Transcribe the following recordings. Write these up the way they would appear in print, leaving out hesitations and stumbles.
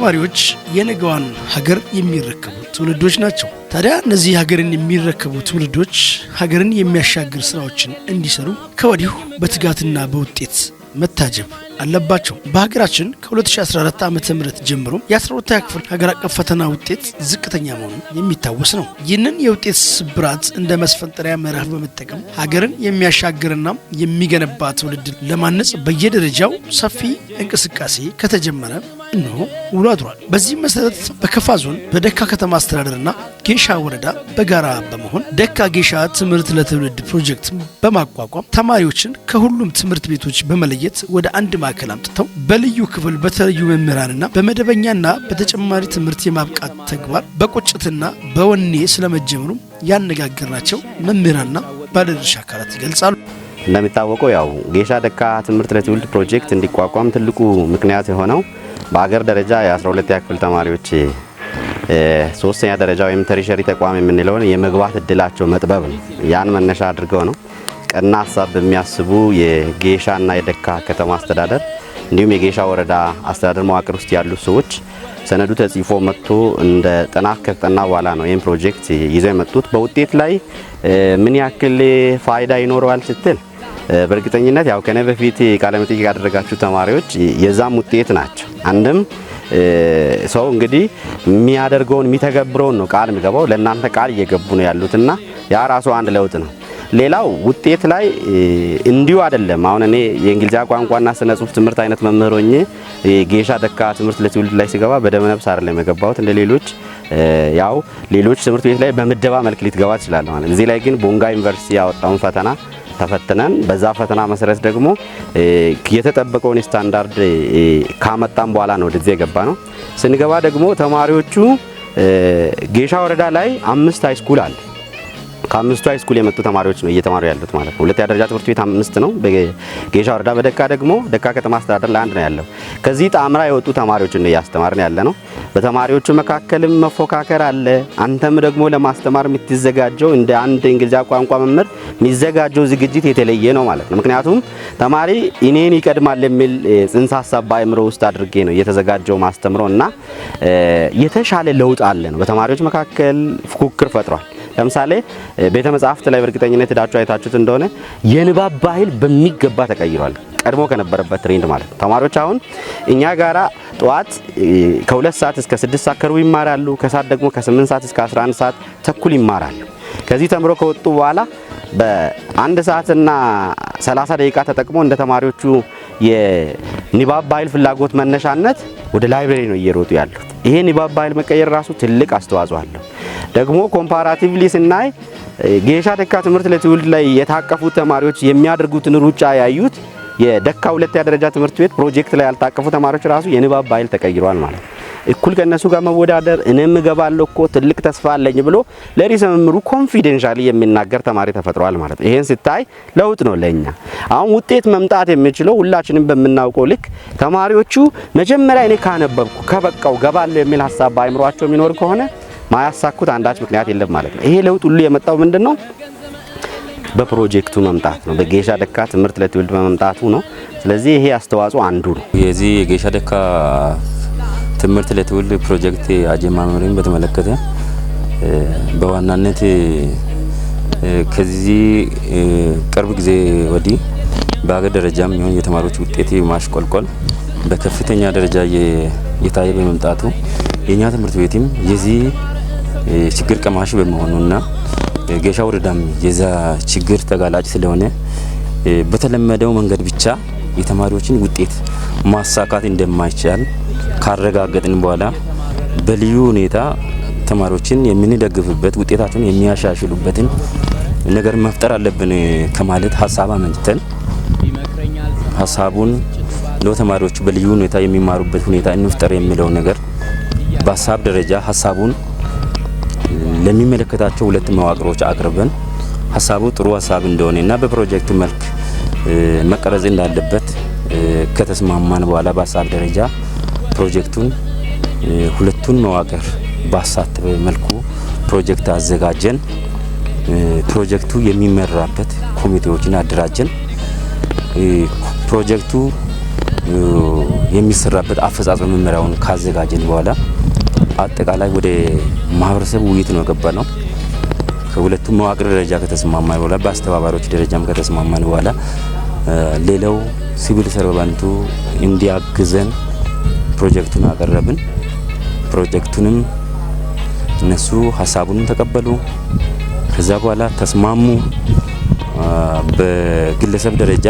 ተማሪዎች የነገዋን ሀገር የሚረከቡ ትውልዶች ናቸው። ታዲያ እነዚህ ሀገርን የሚረከቡ ትውልዶች ሀገርን የሚያሻግር ስራዎችን እንዲሰሩ ከወዲሁ በትጋትና በውጤት መታጀብ አለባቸው። በሀገራችን ከ2014 ዓ.ም ጀምሮ የ12ኛ ክፍል ሀገር አቀፍ ፈተና ውጤት ዝቅተኛ መሆኑ የሚታወስ ነው። ይህንን የውጤት ስብራት እንደ መስፈንጠሪያ ምዕራፍ በመጠቀም ሀገርን የሚያሻግርና የሚገነባ ትውልድ ለማነጽ በየደረጃው ሰፊ እንቅስቃሴ ከተጀመረ እነሆ ውሎ አድሯል። በዚህ መሰረት በከፋ ዞን በደካ ከተማ አስተዳደርና ጌሻ ወረዳ በጋራ በመሆን ደካ ጌሻ ትምህርት ለትውልድ ፕሮጀክት በማቋቋም ተማሪዎችን ከሁሉም ትምህርት ቤቶች በመለየት ወደ አንድ ማዕከል አምጥተው በልዩ ክፍል በተለዩ መምህራንና በመደበኛና በተጨማሪ ትምህርት የማብቃት ተግባር በቁጭትና በወኔ ስለመጀመሩ ያነጋገርናቸው መምህራንና ባለድርሻ አካላት ይገልጻሉ። እንደሚታወቀው ያው ጌሻ ደካ ትምህርት ለትውልድ ፕሮጀክት እንዲቋቋም ትልቁ ምክንያት የሆነው በአገር ደረጃ የ12ኛ ክፍል ተማሪዎች ሶስተኛ ደረጃ ወይም ተሪሸሪ ተቋም የምንለውን የመግባት እድላቸው መጥበብ ነው። ያን መነሻ አድርገው ነው ቀና ሀሳብ በሚያስቡ የጌሻና የደካ ከተማ አስተዳደር እንዲሁም የጌሻ ወረዳ አስተዳደር መዋቅር ውስጥ ያሉ ሰዎች ሰነዱ ተጽፎ መጥቶ እንደ ጥናት ከተጠና በኋላ ነው ይህን ፕሮጀክት ይዘው የመጡት። በውጤት ላይ ምን ያክል ፋይዳ ይኖረዋል ስትል በእርግጠኝነት ያው ከነ በፊት ቃለ መጠይቅ ያደረጋችሁ ተማሪዎች የዛም ውጤት ናቸው። አንድም ሰው እንግዲህ የሚያደርገውን የሚተገብረውን ነው ቃል የሚገባው። ለእናንተ ቃል እየገቡ ነው ያሉትና ያ ራሱ አንድ ለውጥ ነው። ሌላው ውጤት ላይ እንዲሁ አይደለም። አሁን እኔ የእንግሊዝኛ ቋንቋና ስነ ጽሁፍ ትምህርት አይነት መምህር ሆኜ ጌሻ ደካ ትምህርት ለትውልድ ላይ ሲገባ በደመ ነፍስ አይደለም የገባሁት። እንደ ሌሎች ያው ሌሎች ትምህርት ቤት ላይ በምደባ መልክ ሊትገባ ይችላል ማለት። እዚህ ላይ ግን ቦንጋ ዩኒቨርሲቲ ያወጣውን ፈተና ተፈትነን በዛ ፈተና መሰረት ደግሞ የተጠበቀውን ስታንዳርድ ካመጣን በኋላ ነው ወደዚህ የገባ ነው። ስንገባ ደግሞ ተማሪዎቹ ጌሻ ወረዳ ላይ 5 ሃይስኩል አለ። ከ5ቱ ሃይስኩል የመጡ ተማሪዎች ነው እየተማሩ ያሉት ማለት ነው። ሁለተኛ ደረጃ ትምህርት ቤት 5 ነው በጌሻ ወረዳ። በደካ ደግሞ ደካ ከተማ አስተዳደር ላይ 1 ነው ያለው። ከዚህ ጣምራ የወጡ ተማሪዎች ነው ያስተማርን ያለ ነው። በተማሪዎቹ መካከልም መፎካከር አለ። አንተም ደግሞ ለማስተማር የምትዘጋጀው እንደ አንድ እንግሊዝኛ ቋንቋ መምህር የሚዘጋጀው ዝግጅት የተለየ ነው ማለት ነው። ምክንያቱም ተማሪ እኔን ይቀድማል የሚል ጽንሰ ሐሳብ በአእምሮ ውስጥ አድርጌ ነው እየተዘጋጀው ማስተምረው እና የተሻለ ለውጥ አለ ነው። በተማሪዎች መካከል ፉክክር ፈጥሯል። ለምሳሌ ቤተ መጻሕፍት ላይ በእርግጠኝነት ሄዳችሁ አይታችሁት እንደሆነ የንባብ ባህል በሚገባ ተቀይሯል። ቀድሞ ከነበረበት ትሬንድ ማለት ነው። ተማሪዎች አሁን እኛ ጋራ ጧት ከ2 ሰዓት እስከ 6 ሰዓት ከሩብ ይማራሉ። ከሰዓት ደግሞ ከ8 ሰዓት እስከ 11 ሰዓት ተኩል ይማራሉ። ከዚህ ተምሮ ከወጡ በኋላ በ1 ሰዓትና 30 ደቂቃ ተጠቅሞ እንደ ተማሪዎቹ የንባብ ባህል ፍላጎት መነሻነት ወደ ላይብረሪ ነው እየሮጡ ያሉት። ይሄ ንባብ ባህል መቀየር ራሱ ትልቅ አስተዋጽኦ አለው። ደግሞ ኮምፓራቲቭሊ ስናይ ጌሻ ደካ ትምህርት ለትውልድ ላይ የታቀፉት ተማሪዎች የሚያደርጉትን ሩጫ ያዩት የደካ ሁለተኛ ደረጃ ትምህርት ቤት ፕሮጀክት ላይ ያልታቀፉ ተማሪዎች ራሱ የንባብ ባህል ተቀይሯል ማለት ነው። እኩል ከነሱ ጋር መወዳደር እኔም ገባለሁ እኮ ትልቅ ተስፋ አለኝ ብሎ ለሪሰ መምሩ ኮንፊደንሻሊ የሚናገር ተማሪ ተፈጥሯል ማለት ነው። ይሄን ሲታይ ለውጥ ነው ለኛ። አሁን ውጤት መምጣት የሚችለው ሁላችንም በመናውቀው ልክ ተማሪዎቹ መጀመሪያ እኔ ካነበብኩ ከበቃው ገባለሁ የሚል ሐሳብ ባይምሯቸው የሚኖር ከሆነ ማያሳኩት አንዳች ምክንያት የለም ማለት ነው። ይሄ ለውጥ ሁሉ የመጣው ምንድነው? በፕሮጀክቱ መምጣት ነው። በጌሻ ደካ ትምህርት ለትውልድ መምጣቱ ነው። ስለዚህ ይሄ አስተዋጽኦ አንዱ ነው። የዚህ የጌሻ ደካ ትምህርት ለትውልድ ፕሮጀክት አጀማመሩን በተመለከተ በዋናነት ከዚህ ቅርብ ጊዜ ወዲህ በአገር ደረጃም ይሁን የተማሪዎች ውጤት ማሽቆልቆል በከፍተኛ ደረጃ የታየ በመምጣቱ የኛ ትምህርት ቤትም የዚህ ችግር ቀማሽ በመሆኑና ጌሻ ወረዳም የዛ ችግር ተጋላጭ ስለሆነ በተለመደው መንገድ ብቻ የተማሪዎችን ውጤት ማሳካት እንደማይቻል ካረጋገጥን በኋላ በልዩ ሁኔታ ተማሪዎችን የምንደግፍበት ውጤታቸውን የሚያሻሽሉበትን ነገር መፍጠር አለብን ከማለት ሐሳብ አመንጭተን ሐሳቡን ለተማሪዎች በልዩ ሁኔታ የሚማሩበት ሁኔታ እንፍጠር የሚለው ነገር በሐሳብ ደረጃ ሐሳቡን ለሚመለከታቸው 2 መዋቅሮች አቅርበን ሐሳቡ ጥሩ ሐሳብ እንደሆነና በፕሮጀክት መልክ መቀረጽ እንዳለበት ከተስማማን በኋላ በሐሳብ ደረጃ ፕሮጀክቱን 2ቱን መዋቅር ባሳተፈ መልኩ ፕሮጀክት አዘጋጀን። ፕሮጀክቱ የሚመራበት ኮሚቴዎችን አደራጀን። ፕሮጀክቱ የሚሰራበት አፈጻጸም መመሪያውን ካዘጋጀን በኋላ አጠቃላይ ወደ ማህበረሰብ ውይይት ነው የገባነው። ከሁለቱም መዋቅር ደረጃ ከተስማማን በኋላ በአስተባባሪዎች ደረጃም ከተስማማን በኋላ ሌላው ሲቪል ሰርቫንቱ እንዲያግዘን ፕሮጀክቱን አቀረብን። ፕሮጀክቱንም እነሱ ሀሳቡን ተቀበሉ። ከዛ በኋላ ተስማሙ። በግለሰብ ደረጃ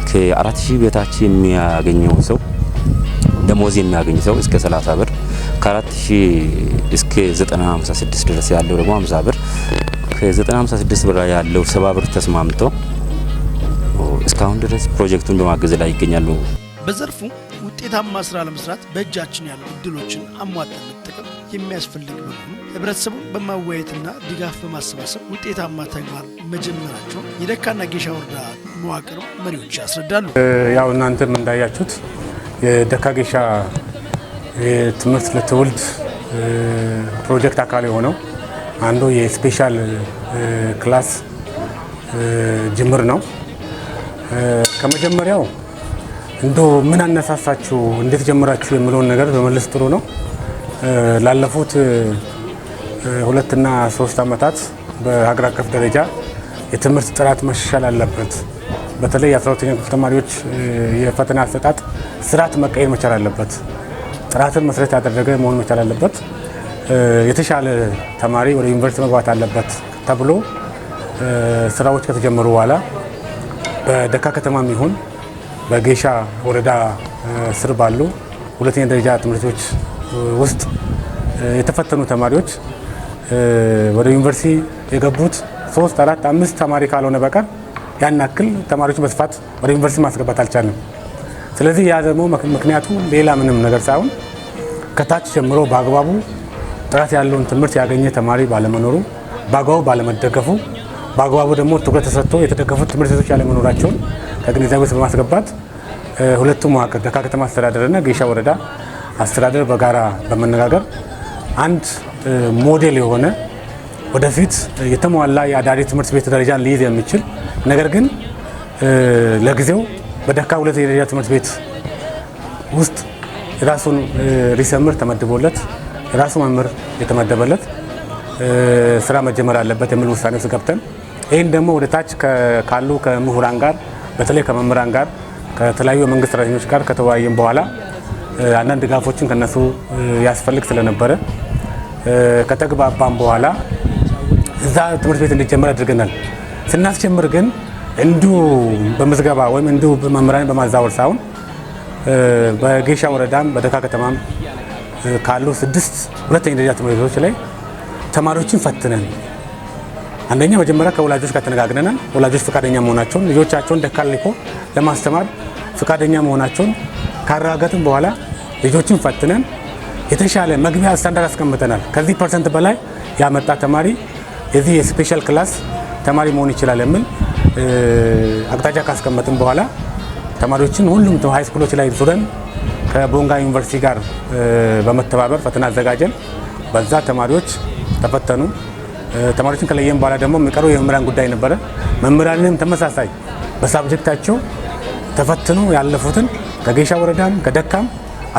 ከ4000 በታች የሚያገኘው ሰው ደሞዝ የሚያገኝ ሰው እስከ 30 ብር፣ ከ4000 እስከ 956 ድረስ ያለው ደግሞ 50 ብር፣ ከ956 ብር ያለው 70 ብር ተስማምቶ እስካሁን ድረስ ፕሮጀክቱን በማገዝ ላይ ይገኛሉ። በዘርፉ ውጤታማ ስራ ለመስራት በእጃችን ያሉ እድሎችን አሟጠን መጠቀም የሚያስፈልግ በመሆኑ ህብረተሰቡን በማወያየትና ድጋፍ በማሰባሰብ ውጤታማ ተግባር መጀመራቸው የደካና ጌሻ ወረዳ መዋቅር መሪዎች ያስረዳሉ። ያው እናንተም እንዳያችሁት የደካ ጌሻ የትምህርት ለትውልድ ፕሮጀክት አካል የሆነው አንዱ የስፔሻል ክላስ ጅምር ነው። ከመጀመሪያው እንዶ ምን አነሳሳችሁ እንዴት ጀመራችሁ የሚለውን ነገር በመለስ ጥሩ ነው። ላለፉት 2 እና 3 ዓመታት በሀገር አቀፍ ደረጃ የትምህርት ጥራት መሻሻል አለበት። በተለይ የ12ኛ ክፍል ተማሪዎች የፈተና አሰጣጥ ስርዓት መቀየር መቻል አለበት። ጥራትን መሰረት ያደረገ መሆን መቻል አለበት። የተሻለ ተማሪ ወደ ዩኒቨርሲቲ መግባት አለበት ተብሎ ስራዎች ከተጀመሩ በኋላ በደካ ከተማም ይሁን በጌሻ ወረዳ ስር ባሉ ሁለተኛ ደረጃ ትምህርት ቤቶች ውስጥ የተፈተኑ ተማሪዎች ወደ ዩኒቨርሲቲ የገቡት 3፣ 4፣ 5 ተማሪ ካልሆነ በቀር ያን ያክል ተማሪዎች በስፋት ወደ ዩኒቨርሲቲ ማስገባት አልቻለም። ስለዚህ ያ ደግሞ ምክንያቱ ሌላ ምንም ነገር ሳይሆን ከታች ጀምሮ በአግባቡ ጥራት ያለውን ትምህርት ያገኘ ተማሪ ባለመኖሩ፣ በአግባቡ ባለመደገፉ፣ በአግባቡ ደግሞ ትኩረት ተሰጥቶ የተደገፉት ትምህርት ቤቶች ያለመኖራቸውን ከግንዛቤ ውስጥ በማስገባት ሁለቱም መዋቅር ደካ ከተማ አስተዳደርና ጌሻ ወረዳ አስተዳደር በጋራ በመነጋገር አንድ ሞዴል የሆነ ወደፊት የተሟላ የአዳሪ ትምህርት ቤት ደረጃን ሊይዝ የሚችል ነገር ግን ለጊዜው በደካ ሁለተኛ ደረጃ ትምህርት ቤት ውስጥ የራሱን ሪሰምር ተመድቦለት የራሱ መምህር የተመደበለት ስራ መጀመር አለበት የሚል ውሳኔ ውስጥ ገብተን ይህን ደግሞ ወደ ታች ካሉ ከምሁራን ጋር በተለይ ከመምህራን ጋር ከተለያዩ የመንግስት ሰራተኞች ጋር ከተወያየን በኋላ አንዳንድ ድጋፎችን ከነሱ ያስፈልግ ስለነበረ ከተግባባን በኋላ እዛ ትምህርት ቤት እንዲጀመር አድርገናል። ስናስጀምር ግን እንዲሁ በምዝገባ ወይም እንዲሁ መምህራን በማዛወር ሳይሆን በጌሻ ወረዳም በደካ ከተማም ካሉ 6 ሁለተኛ ደረጃ ትምህርት ቤቶች ላይ ተማሪዎችን ፈትነን አንደኛ መጀመሪያ ከወላጆች ጋር ተነጋግረናል። ወላጆች ፈቃደኛ መሆናቸውን ልጆቻቸውን ደካ ልኮ ለማስተማር ፈቃደኛ መሆናቸውን ካረጋገጥን በኋላ ልጆችን ፈትነን የተሻለ መግቢያ ስታንዳርድ አስቀምጠናል። ከዚህ ፐርሰንት በላይ ያመጣ ተማሪ የዚህ የስፔሻል ክላስ ተማሪ መሆን ይችላል የሚል አቅጣጫ ካስቀመጥን በኋላ ተማሪዎችን ሁሉም ሃይ ስኩሎች ላይ ዙረን ከቦንጋ ዩኒቨርሲቲ ጋር በመተባበር ፈተና አዘጋጀን። በዛ ተማሪዎች ተፈተኑ። ተማሪዎችን ከለየን በኋላ ደግሞ የሚቀሩ የመምህራን ጉዳይ ነበረ። መምህራንም ተመሳሳይ በሳብጀክታቸው ተፈትኑ ያለፉትን ከጌሻ ወረዳም ከደካም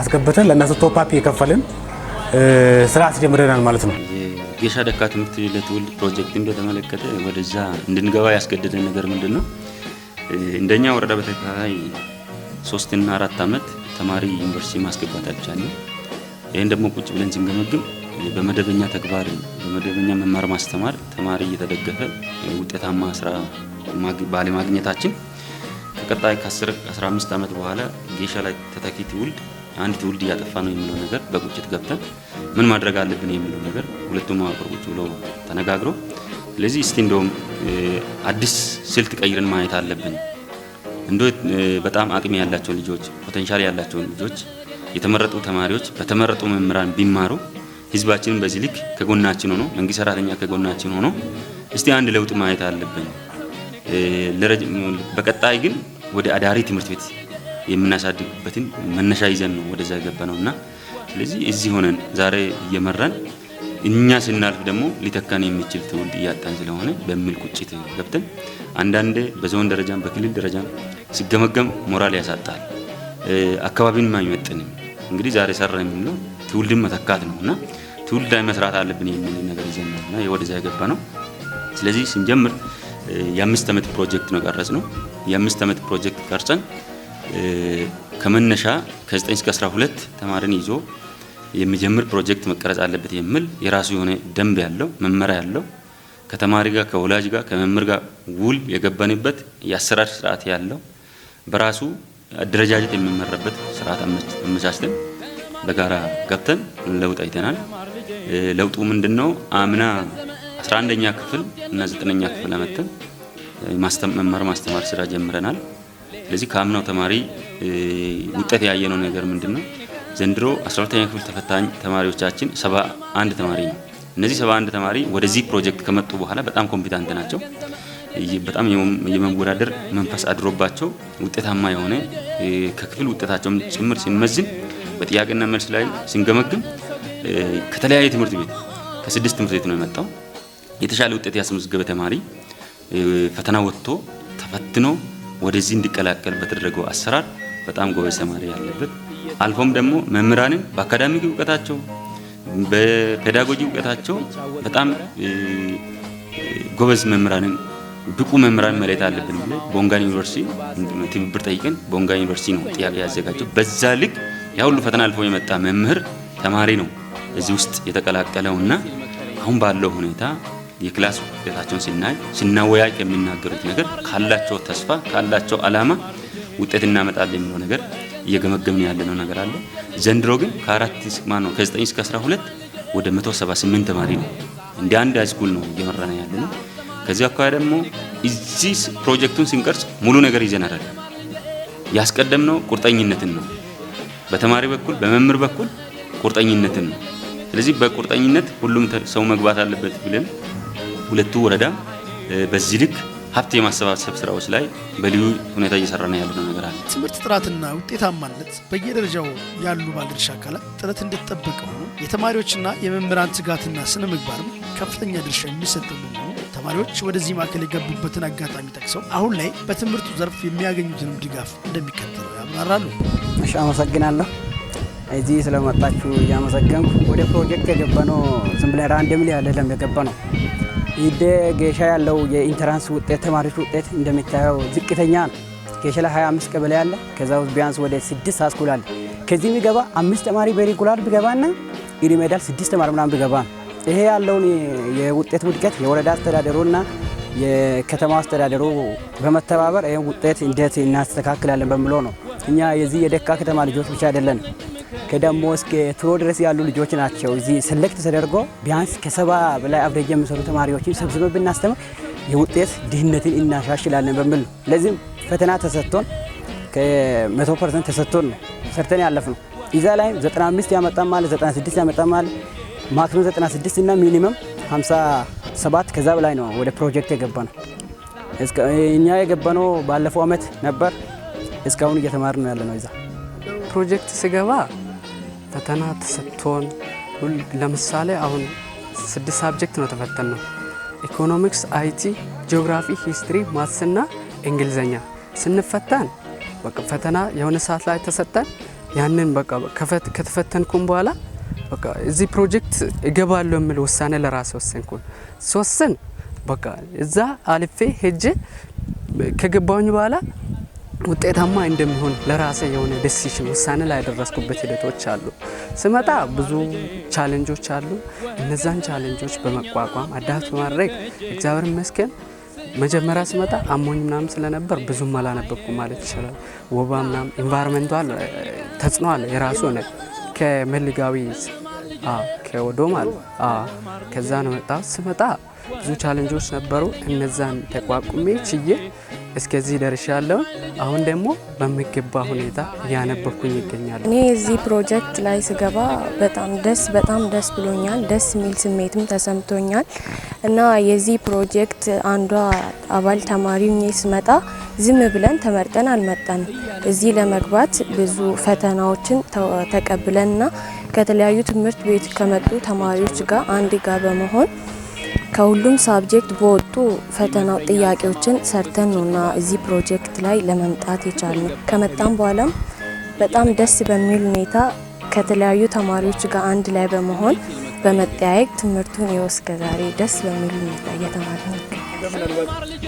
አስገብተን ለእነሱ ቶፓፕ የከፈልን ስራ አስጀምረናል ማለት ነው። የጌሻ ደካ ትምህርት ለትውልድ ፕሮጀክትን በተመለከተ ወደዛ እንድንገባ ያስገደደን ነገር ምንድን ነው? እንደኛ ወረዳ በተከታታይ 3 እና 4 ዓመት ተማሪ ዩኒቨርሲቲ ማስገባት አልቻለም። ይህን ደግሞ ቁጭ ብለን ስንገመግም በመደበኛ ተግባር በመደበኛ መማር ማስተማር ተማሪ እየተደገፈ ውጤታማ ስራ ባለማግኘታችን ከቀጣይ ከ10-15 ዓመት በኋላ ጌሻ ላይ ተተኪ ትውልድ አንድ ትውልድ እያጠፋ ነው የሚለው ነገር በቁጭት ገብተን ምን ማድረግ አለብን የሚለው ነገር ሁለቱም መዋቅር ቁጭ ብሎ ተነጋግረው ስለዚህ እስቲ እንደውም አዲስ ስልት ቀይረን ማየት አለብን። በጣም አቅም ያላቸው ልጆች ፖቴንሻል ያላቸው ልጆች የተመረጡ ተማሪዎች በተመረጡ መምህራን ቢማሩ ህዝባችንን በዚህ ልክ ከጎናችን ሆኖ መንግስት ሰራተኛ ከጎናችን ሆኖ እስቲ አንድ ለውጥ ማየት አለብን። በቀጣይ ግን ወደ አዳሪ ትምህርት ቤት የምናሳድግበትን መነሻ ይዘን ነው ወደዛ የገባነውና ስለዚህ እዚህ ሆነን ዛሬ እየመራን እኛ ስናልፍ ደግሞ ሊተካን የሚችል ትውልድ እያጣን ስለሆነ በሚል ቁጭት ገብተን አንዳንዴ በዞን ደረጃም በክልል ደረጃም ሲገመገም ሞራል ያሳጣል። አካባቢን ማይመጥን እንግዲህ ዛሬ ሰራ የሚለው ትውልድን መተካት ነውና ትውልድ ላይ መስራት አለብን የሚል ነገር ይዘናልና ወደዛ የገባ ነው። ስለዚህ ስንጀምር የ5 ዓመት ፕሮጀክት ነው ቀረጽነው። የ5 ዓመት ፕሮጀክት ቀርጸን ከመነሻ ከ9 እስከ 12 ተማሪን ይዞ የሚጀምር ፕሮጀክት መቀረጽ አለበት የሚል የራሱ የሆነ ደንብ ያለው መመሪያ ያለው ከተማሪ ጋር ከወላጅ ጋር ከመምህር ጋር ውል የገባንበት የአሰራር ስርዓት ያለው በራሱ አደረጃጀት የሚመራበት ስርዓት አመቻችተን በጋራ ገብተን ለውጥ አይተናል። ለውጡ ምንድነው? አምና 11ኛ ክፍል እና 9ኛ ክፍል አመተን መማር ማስተማር ስራ ጀምረናል። ስለዚህ ከአምናው ተማሪ ውጤት ያየነው ነገር ምንድነው? ዘንድሮ 12ኛ ክፍል ተፈታኝ ተማሪዎቻችን 71 ተማሪ ነው። እነዚህ 71 ተማሪ ወደዚህ ፕሮጀክት ከመጡ በኋላ በጣም ኮምፒታንት ናቸው። በጣም የመወዳደር መንፈስ አድሮባቸው ውጤታማ የሆነ ከክፍል ውጤታቸውም ጭምር ሲንመዝን በጥያቄና መልስ ላይ ሲንገመግም ከተለያየ ትምህርት ቤት ከ6 ትምህርት ቤት ነው የመጣው። የተሻለ ውጤት ያስመዘገበ ተማሪ ፈተና ወጥቶ ተፈትኖ ወደዚህ እንዲቀላቀል በተደረገው አሰራር በጣም ጎበዝ ተማሪ ያለበት አልፎም ደግሞ መምህራንን በአካዳሚክ እውቀታቸው በፔዳጎጂ እውቀታቸው በጣም ጎበዝ መምህራንን ብቁ መምህራን መለየት አለብን ብለን ቦንጋን ዩኒቨርሲቲ ትብብር ጠይቀን ቦንጋን ዩኒቨርሲቲ ነው ጥያቄ ያዘጋጀው። በዛ ልክ ያ ሁሉ ፈተና አልፎ የመጣ መምህር ተማሪ ነው እዚህ ውስጥ የተቀላቀለውና አሁን ባለው ሁኔታ የክላስ ውጤታቸውን ስናወያይ ከሚናገሩት ነገር ካላቸው ተስፋ ካላቸው አላማ ውጤት እናመጣለን የሚለው ነገር እየገመገምን ያለነው ነገር አለ። ዘንድሮ ግን ከ9 እስከ 12 ወደ 178 ተማሪ ነው እንደ አንድ ሃይስኩል ነው እየመራን ያለነው። ከዚህ አኳያ ደግሞ እዚህ ፕሮጀክቱን ስንቀርጽ ሙሉ ነገር ይዘናል። ያስቀደምነው ቁርጠኝነትን ነው። በተማሪ በኩል በመምህር በኩል ቁርጠኝነትን ነው። ስለዚህ በቁርጠኝነት ሁሉም ሰው መግባት አለበት ብለን ሁለቱ ወረዳ በዚህ ልክ ሀብት የማሰባሰብ ስራዎች ላይ በልዩ ሁኔታ እየሰራን ያለነው ነገር አለ። ትምህርት ጥራትና ውጤታማነት በየደረጃው ያሉ ባለድርሻ አካላት ጥረት እንደተጠበቀ ሆኖ የተማሪዎችና የመምህራን ትጋትና ስነ ምግባርም ከፍተኛ ድርሻ የሚሰጠው በመሆኑ ተማሪዎች ወደዚህ ማዕከል የገቡበትን አጋጣሚ ጠቅሰው አሁን ላይ በትምህርቱ ዘርፍ የሚያገኙትንም ድጋፍ እንደሚከተለው ያብራራሉ። እሺ፣ አመሰግናለሁ። እዚህ ስለመጣችሁ እያመሰገንኩ ወደ ፕሮጀክት የገባነው ዝም ብለን ራንደምሊ አይደለም የገባነው። ይደ ጌሻ ያለው የኢንተራንስ ውጤት ተማሪዎች ውጤት እንደሚታየው ዝቅተኛ ነው። ጌሻ ላይ 25 ቀበሌ አለ። ከዛ ውስጥ ቢያንስ ወደ 6 አስኩል አለ። ከዚህ የሚገባ 5 ተማሪ በሪጉላር ቢገባና ኢሪሜዳል 6 ተማሪ ምናምን ቢገባ ይሄ ያለውን የውጤት ውድቀት የወረዳ አስተዳደሩና የከተማ አስተዳደሩ በመተባበር ይሄን ውጤት እንዴት እናስተካክላለን በሚለው ነው። እኛ የዚህ የደካ ከተማ ልጆች ብቻ አይደለም ከደሞ እስከ ትሮ ድረስ ያሉ ልጆች ናቸው። እዚህ ሴሌክት ተደርጎ ቢያንስ ከ70 በላይ አብሬጅ የሚሰሩ ተማሪዎችን ሰብስበን ብናስተምር የውጤት ድህነትን እናሻሽላለን በሚል ነው። ለዚህም ፈተና ተሰጥቶን ከ100% ተሰጥቶን ነው ሰርተን ያለፍነው። እዛ ላይ 95 ያመጣን ማለት 96 ያመጣን ማለት ማክሲመም 96 እና ሚኒመም 57 ከዛ በላይ ነው ወደ ፕሮጀክት የገባነው። እኛ የገባነው ባለፈው አመት ነበር። እስካሁን እየተማርን ነው ያለነው። እዛ ፕሮጀክት ሲገባ ፈተና ተሰጥቶን ለምሳሌ አሁን 6 ሳብጀክት ነው ተፈተነው። ኢኮኖሚክስ፣ አይቲ፣ ጂኦግራፊ፣ ሂስትሪ፣ ማትስና እንግሊዘኛ ስንፈተን በቃ ፈተና የሆነ ሰዓት ላይ ተሰጠን። ያንን በቃ ከተፈተንኩም በኋላ በቃ እዚህ ፕሮጀክት እገባለሁ የሚል ውሳኔ ለራሴ ወሰንኩኝ። ሶስን በቃ እዛ አልፌ ሄጄ ከገባሁኝ በኋላ ውጤታማ እንደሚሆን ለራሴ የሆነ ዲሲሽን ውሳኔ ላይ ያደረስኩበት ሂደቶች አሉ። ስመጣ ብዙ ቻሌንጆች አሉ። እነዛን ቻሌንጆች በመቋቋም አዳፕት በማድረግ እግዚአብሔር ይመስገን መጀመሪያ ስመጣ አሞኝ ምናምን ስለነበር ብዙም አላነበብኩም ማለት ይችላል። ወባ ምናምን ኢንቫይሮንመንታል ተጽዕኖ አለ የራሱ ነው። ከመልጋዊ ከወዶ ማለት ከዛ ነው መጣው። ስመጣ ብዙ ቻሌንጆች ነበሩ። እነዛን ተቋቁሜ ችዬ እስከዚህ ደርሻለሁ። አሁን ደግሞ በሚገባ ሁኔታ እያነበብኩኝ ይገኛል። እኔ እዚህ ፕሮጀክት ላይ ስገባ በጣም ደስ ብሎኛል። ደስ የሚል ስሜትም ተሰምቶኛል እና የዚህ ፕሮጀክት አንዷ አባል ተማሪ ሆኜ ስመጣ ዝም ብለን ተመርጠን አልመጣንም። እዚህ ለመግባት ብዙ ፈተናዎችን ተቀብለንና ከተለያዩ ትምህርት ቤት ከመጡ ተማሪዎች ጋር አንድ ጋር በመሆን ከሁሉም ሳብጀክት በወጡ ፈተናው ጥያቄዎችን ሰርተን ነውና እዚህ ፕሮጀክት ላይ ለመምጣት የቻልነው። ከመጣም በኋላም በጣም ደስ በሚል ሁኔታ ከተለያዩ ተማሪዎች ጋር አንድ ላይ በመሆን በመጠያየቅ ትምህርቱን እስከ ዛሬ ደስ በሚል ሁኔታ እየተማረ ነው።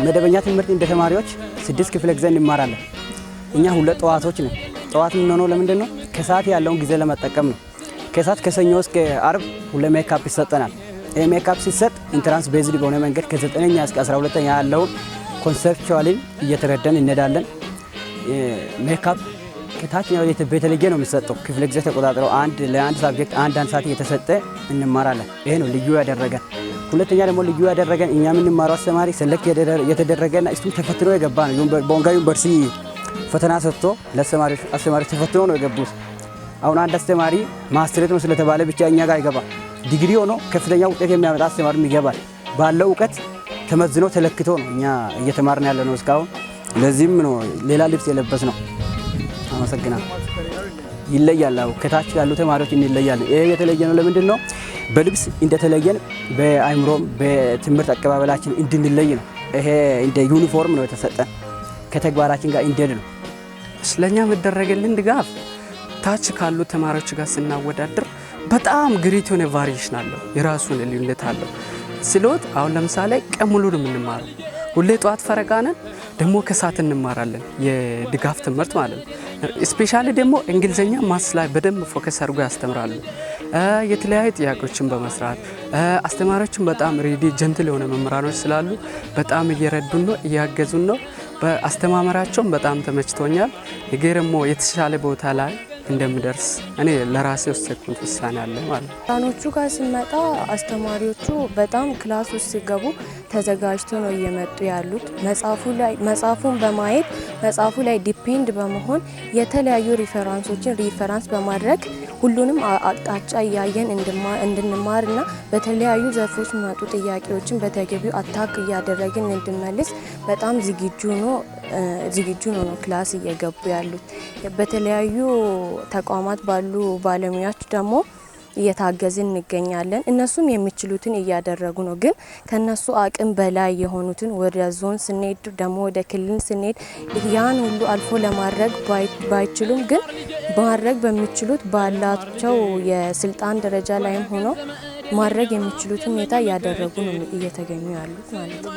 መደበኛ ትምህርት እንደ ተማሪዎች 6 ክፍለ ጊዜ እንማራለን። እኛ 2 ጠዋቶች ነው። ጠዋት የምንሆነው ለምንድን ነው? ከሰዓት ያለውን ጊዜ ለመጠቀም ነው። ከሰዓት ከሰኞ እስከ አርብ 2 ሜካፕ ይሰጠናል። ይህ ሜካፕ ሲሰጥ ኢንትራንስ ቤዝድ በሆነ መንገድ ከ9ኛ እስከ 12ኛ ያለውን ኮንሰፕቹዋሊ እየተረዳን እንሄዳለን። ሜካፕ ከታችኛው በተለየ ነው የሚሰጠው። ክፍለ ጊዜ ተቆጣጥረው ለአንድ ሳብጀክት አንድ ሰዓት እየተሰጠ እንማራለን። ይሄ ነው ልዩ ያደረገን። ሁለተኛ ደግሞ ልዩ ያደረገን እኛ የምንማረው አስተማሪ ሰለክት የተደረገና እሱም ተፈትኖ የገባ ነው። ቦንጋ ዩኒቨርሲቲ ፈተና ሰጥቶ አስተማሪዎች ተፈትኖ ነው የገቡት። አሁን አንድ አስተማሪ ማስትሬት ነው ስለተባለ ብቻ እኛ ጋር አይገባ። ዲግሪ ሆኖ ከፍተኛ ውጤት የሚያመጣ አስተማሪም ይገባል። ባለው እውቀት ተመዝኖ ተለክቶ ነው እኛ እየተማርን ያለ ነው እስካሁን። ለዚህም ነው ሌላ ልብስ የለበስ ነው። አመሰግናለሁ። ይለያል። ከታች ያሉ ተማሪዎች እንለያለን። ይሄ የተለየ ነው። ለምንድን ነው? በልብስ እንደተለየን በአይምሮም በትምህርት አቀባበላችን እንድንለይ ነው። ይሄ እንደ ዩኒፎርም ነው የተሰጠን፣ ከተግባራችን ጋር እንደድ ነው። ስለኛ መደረገልን ድጋፍ ታች ካሉ ተማሪዎች ጋር ስናወዳድር በጣም ግሪት የሆነ ቫሪዬሽን አለው፣ የራሱን ልዩነት አለው። ስለወጥ አሁን ለምሳሌ ቀን ሙሉ ነው የምንማረው። ሁሌ ጠዋት ፈረቃነን ደግሞ ከሰዓት እንማራለን፣ የድጋፍ ትምህርት ማለት ነው። ስፔሻሊ ደግሞ እንግሊዝኛ ማስ ላይ በደንብ ፎከስ አድርጎ ያስተምራሉ። የተለያዩ ጥያቄዎችን በመስራት አስተማሪዎችን በጣም ሬዲ ጀንትል የሆነ መምህራኖች ስላሉ በጣም እየረዱን ነው፣ እያገዙን ነው። በአስተማመራቸውም በጣም ተመችቶኛል። ነገ ደግሞ የተሻለ ቦታ ላይ እንደምደርስ እኔ ለራሴ ወሰንኩት ውሳኔ አለ ማለት ነው። ፕላኖቹ ጋር ስንመጣ አስተማሪዎቹ በጣም ክላስ ውስጥ ሲገቡ ተዘጋጅቶ ነው እየመጡ ያሉት። መጽሐፉን በማየት መጽሐፉ ላይ ዲፔንድ በመሆን የተለያዩ ሪፈራንስ በማድረግ ሁሉንም አቅጣጫ እያየን እንድንማርና በተለያዩ ዘርፎች የሚመጡ ጥያቄዎችን በተገቢው አታክ እያደረግን እንድንመልስ በጣም ዝግጁ ነው ክላስ እየገቡ ያሉት። በተለያዩ ተቋማት ባሉ ባለሙያዎች ደግሞ እየታገዝን እንገኛለን። እነሱም የሚችሉትን እያደረጉ ነው። ግን ከነሱ አቅም በላይ የሆኑትን ወደ ዞን ስንሄድ ደግሞ ወደ ክልል ስንሄድ ያን ሁሉ አልፎ ለማድረግ ባይችሉም ግን ማድረግ በሚችሉት ባላቸው የስልጣን ደረጃ ላይም ሆነው ማድረግ የሚችሉትን ሁኔታ እያደረጉ ነው እየተገኙ ያሉት ማለት ነው።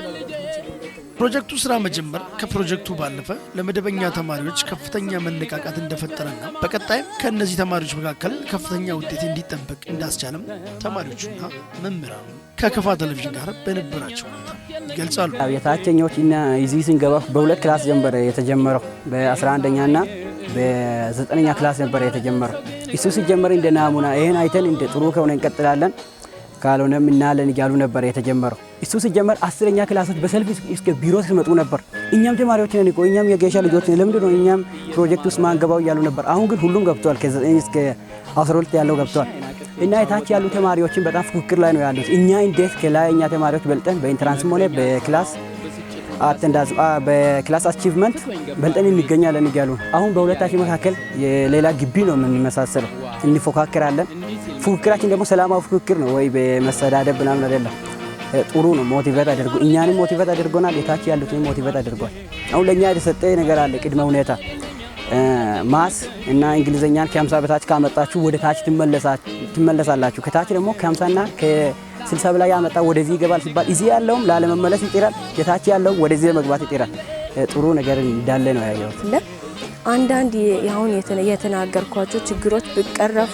ፕሮጀክቱ ስራ መጀመር ከፕሮጀክቱ ባለፈ ለመደበኛ ተማሪዎች ከፍተኛ መነቃቃት እንደፈጠረና በቀጣይም ከነዚህ ተማሪዎች መካከል ከፍተኛ ውጤት እንዲጠበቅ እንዳስቻለም ተማሪዎቹና መምህራኑ ከከፋ ቴሌቪዥን ጋር በነበራቸው ቆይታ ይገልጻሉ። የታችኞች እና እዚህ ስንገባ በሁለት ክላስ ጀምበር የተጀመረው በ11ኛና በ9ኛ ክላስ ነበር የተጀመረው። እሱ ሲጀመር እንደ ናሙና ይሄን አይተን እንደ ጥሩ ከሆነ እንቀጥላለን ካልሆነም እናለን እያሉ ነበር የተጀመረው። እሱ ሲጀመር 10ኛ ክላሶች በሰልፍ እስከ ቢሮ ሲመጡ ነበር። እኛም ተማሪዎች ነን እኮ እኛም የጌሻ ልጆች ነን፣ ለምንድን ነው እኛም ፕሮጀክት ውስጥ ማንገባው እያሉ ነበር። አሁን ግን ሁሉም ገብቷል። ከ9 እስከ 12 ያለው ገብቷል። እና የታች ያሉ ተማሪዎችን በጣም ፉክክር ላይ ነው ያሉት። እኛ እንዴት ከላይኛ ተማሪዎች በልጠን በኢንትራንስም ሆነ በክላስ አቴንዳንስ በክላስ አቺቭመንት በልጠን እንገኛለን እያሉ አሁን በሁለታችን መካከል የሌላ ግቢ ነው የምንመሳሰለው። እንፎካከራለን። ፉክክራችን ደግሞ ሰላማዊ ፉክክር ነው ወይ በመሰዳደብ ምናምን አይደለም። ጥሩ ነው። ሞቲቬት አድርጎ እኛንም ሞቲቬት አድርጎናል። የታች ያሉትን ሞቲቬት አድርጓል። አሁን ለኛ የተሰጠ ነገር አለ። ቅድመ ሁኔታ ማስ እና እንግሊዘኛን ከ50 በታች ካመጣችሁ ወደ ታች ትመለሳላችሁ። ከታች ደግሞ ከ50 እና ከ60 በላይ ያመጣ ወደዚህ ይገባል ሲባል እዚህ ያለውም ላለመመለስ ይጥራል፣ የታች ያለውም ወደዚህ ለመግባት ይጥራል። ጥሩ ነገር እንዳለ ነው ያየሁት። አንዳንድ አሁን የተናገርኳቸው ችግሮች ቢቀረፉ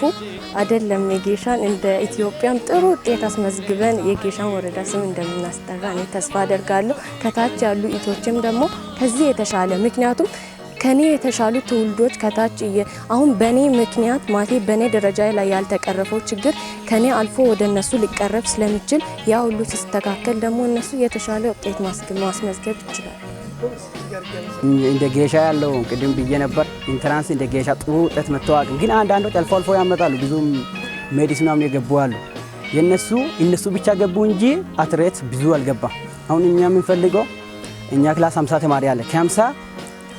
አይደለም የጌሻን እንደ ኢትዮጵያም ጥሩ ውጤት አስመዝግበን የጌሻን ወረዳ ስም እንደምናስጠራ እኔ ተስፋ አደርጋለሁ። ከታች ያሉ ኢቶችም ደግሞ ከዚህ የተሻለ ምክንያቱም ከኔ የተሻሉ ትውልዶች ከታች አሁን በኔ ምክንያት በኔ ደረጃ ላይ ያልተቀረፈው ችግር ከኔ አልፎ ወደ እነሱ ሊቀረፍ ስለሚችል ያ ሁሉ ሲስተካከል ደግሞ እነሱ የተሻለ ውጤት ማስመዝገብ ይችላል። እንደ ጌሻ ያለው ቅድም ብዬ ነበር። ኢንትራንስ እንደ ጌሻ ጥሩ ውጤት መጥተዋል። ግን አንዳንዶች አልፎ አልፎ ያመጣሉ። ብዙም ሜዲሲናም የገቡ አሉ። እነሱ ብቻ ገቡ እንጂ አትሬት ብዙ አልገባም። አሁን እኛ የምንፈልገው እኛ ክላስ 50 ተማሪ አለ። ከ50